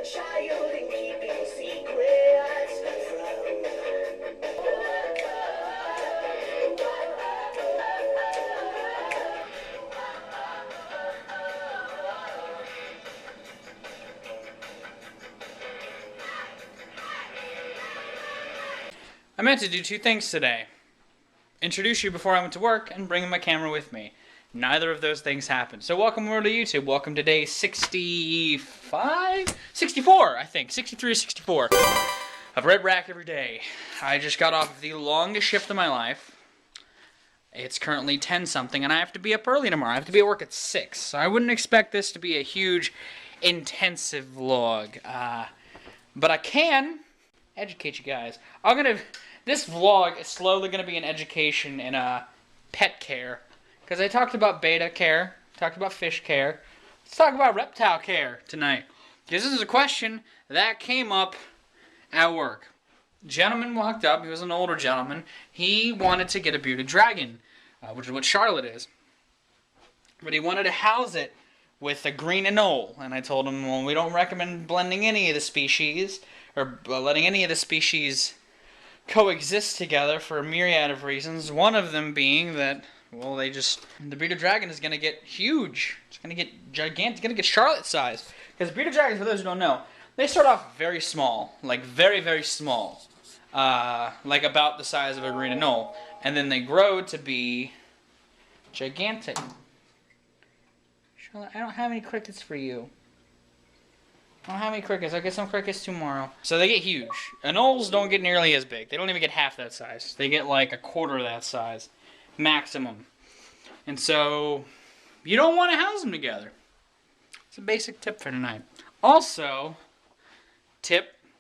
a child and keeping secrets from. I meant to do two things today. Introduce you before I went to work and bring my camera with me. Neither of those things happened. So welcome over to YouTube. Welcome to day 65? 64, I think. 63 or 64 of Reptile every day. I just got off of the longest shift of my life. It's currently 10-something, and I have to be up early tomorrow. I have to be at work at 6. So I wouldn't expect this to be a huge, intensive vlog. But I can educate you guys. This vlog is slowly going to be an education in pet care. Because I talked about beta care, talked about fish care. Let's talk about reptile care tonight. Because this is a question that came up at work. Gentleman walked up, he was an older gentleman. He wanted to get a bearded dragon, which is what Charlotte is. But he wanted to house it with a green anole. And I told him, well, we don't recommend blending any of the species, or letting any of the species coexist together for a myriad of reasons. One of them being that, well, the bearded dragon is going to get huge. It's going to get gigantic. It's going to get Charlotte size. Because bearded dragons, for those who don't know, they start off very small. Like very, very small. Like about the size of a green anole. And then they grow to be gigantic. Charlotte, I don't have any crickets for you. I don't have any crickets. I'll get some crickets tomorrow. So they get huge. Anoles don't get nearly as big. They don't even get half that size. They get like a quarter of that size. Maximum. And so, you don't want to house them together. It's a basic tip for tonight. Also,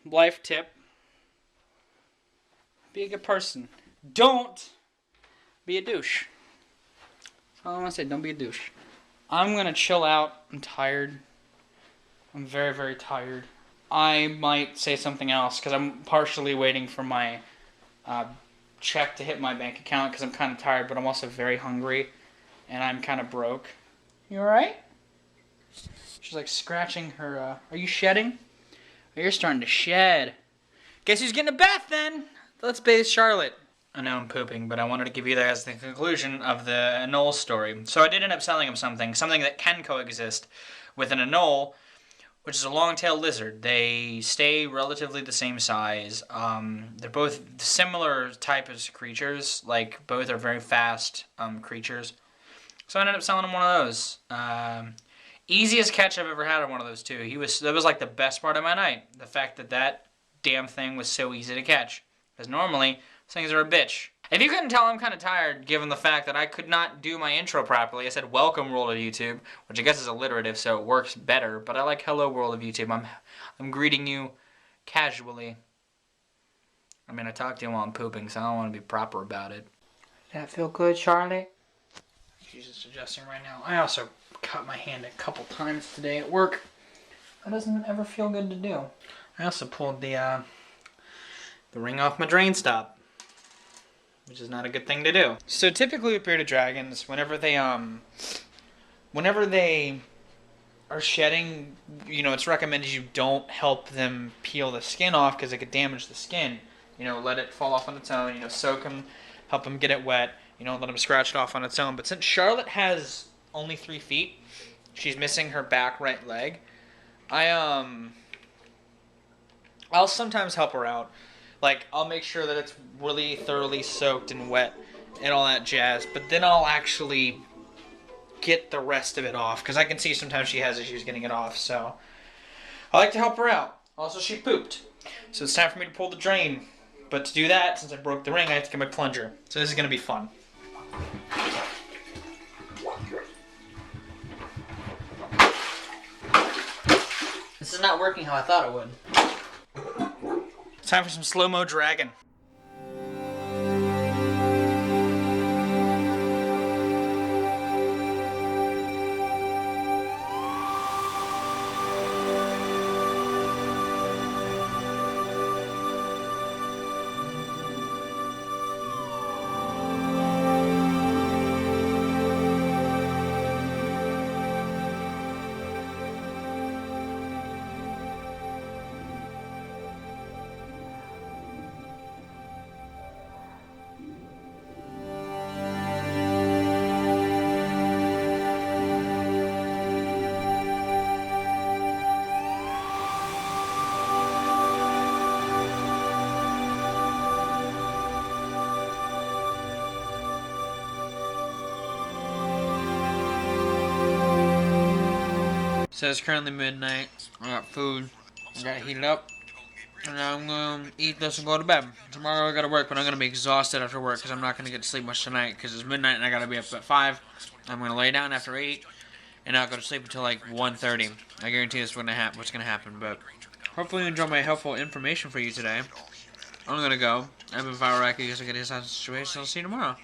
life tip, be a good person. Don't be a douche. That's all I want to say. Don't be a douche. I'm going to chill out. I'm tired. I'm very, very tired. I might say something else because I'm partially waiting for my check to hit my bank account because I'm kind of tired, but I'm also very hungry and I'm kind of broke. You alright? She's like scratching her, are you shedding? Oh, you're starting to shed. Guess who's getting a bath then? Let's bathe Charlotte. I know I'm pooping, but I wanted to give you guys the conclusion of the anole story. So I did end up selling him something that can coexist with an anole, which is a long-tailed lizard. They stay relatively the same size. They're both similar type of creatures. Like, both are very fast creatures. So I ended up selling him one of those. Easiest catch I've ever had on one of those, too. That was like the best part of my night. The fact that damn thing was so easy to catch. Because normally, those things are a bitch. If you couldn't tell, I'm kind of tired, given the fact that I could not do my intro properly. I said, welcome, world of YouTube, which I guess is alliterative, so it works better. But I like hello, world of YouTube. I'm greeting you casually. I mean, I talk to you while I'm pooping, so I don't want to be proper about it. Does that feel good, Charlie? She's just adjusting right now. I also cut my hand a couple times today at work. That doesn't ever feel good to do. I also pulled the ring off my drain stop, which is not a good thing to do. So typically with bearded dragons, whenever they are shedding, you know, it's recommended you don't help them peel the skin off because it could damage the skin. You know, let it fall off on its own. You know, soak them, help them get it wet. You know, let them scratch it off on its own. But since Charlotte has only 3 feet, she's missing her back right leg. I'll sometimes help her out. Like, I'll make sure that it's really thoroughly soaked and wet and all that jazz. But then I'll actually get the rest of it off. Because I can see sometimes she has issues getting it off. So, I like to help her out. Also, she pooped. So it's time for me to pull the drain. But to do that, since I broke the ring, I have to get my plunger. So this is going to be fun. This is not working how I thought it would. It's time for some slow-mo dragon. So it's currently midnight. I got food. I got to heat it up. And I'm going to eat this and go to bed. Tomorrow I got to work, but I'm going to be exhausted after work because I'm not going to get to sleep much tonight because it's midnight and I got to be up at 5. I'm going to lay down after 8 and I'll go to sleep until like 1:30. I guarantee that's what's going to happen, but hopefully you enjoy my helpful information for you today. I'm going to go. I've been Viralrak. You guys are going to get his situation. I'll see you tomorrow.